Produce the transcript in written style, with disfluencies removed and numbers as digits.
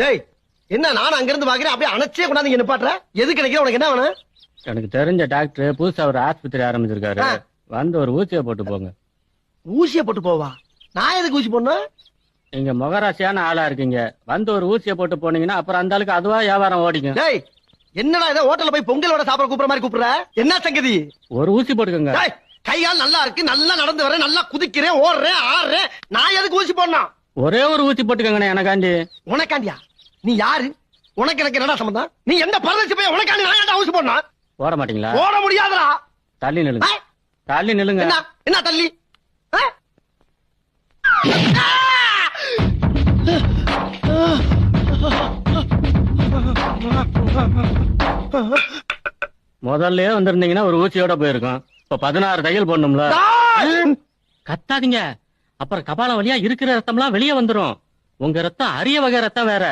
டேய் என்ன நானும் அங்க இருந்து பாக்குறேன் அப்படியே அணைச்சே கொண்டாந்து இங்க நிப்பாட்டுற எதுக்கு நினைக்கிற உனக்கு என்ன வேணும்? எனக்கு தெரிஞ்ச டாக்டர் புதுசா ஒரு ஆஸ்பத்திரி ஆரம்பிச்சிருக்காரு. வந்து ஒரு ஊசியை போட்டு போங்க. ஊசியை போட்டு போவா? நான் எதுக்கு ஊசி போடணும்? நீங்க முகராசியான ஆளா இருக்கீங்க. வந்து ஒரு ஊசியை போட்டு போனீங்கன்னா அப்புறம் அந்த ஆளுக்கு அதுவா வியாபாரம் ஓடிக்கும். டேய் என்னடா இதை ஹோட்டல்ல போய் பொங்கல் வடை சாப்பிட கூப்பிடுற மாதிரி கூப்பிடுற? என்ன சங்கதி? ஒரு ஊசி போட்டுக்கோங்க. டேய் கையால் நல்லா இருக்கு, நல்லா நடந்து வரேன், நல்லா குதிக்கிறேன், ஓடுறேன், ஆடுறேன். நான் எதுக்கு ஊசி போடணும்? ஒரே ஒரு ஊசி போட்டுக்கோங்கண்ணே எனக்காண்டி. உனக்காண்டியா? நீ யாரு? உனக்கு எனக்கு என்னடா சம்பந்தம்? நீ எந்த பரதேசி போய் உனக்காண்டி நான் ஏன்டா ஊசி போடணும்? ஓட மாட்டீங்களா? ஓட முடியாதுடா. தள்ளி நில்லுங்க. தள்ளி நில்லுங்க. என்ன என்ன தள்ளி? முதல்ல வந்திருந்தீங்கன்னா ஒரு ஊசியோட போயிருக்கோம். இப்ப 16 தையல் போடணும்ல. கத்தாதீங்க, அப்புறம் கபால வழியா இருக்கிற ரத்தம்லாம் வெளியே வந்துரும். உங்க ரத்தம் அரிய வகை ரத்தம் வேற.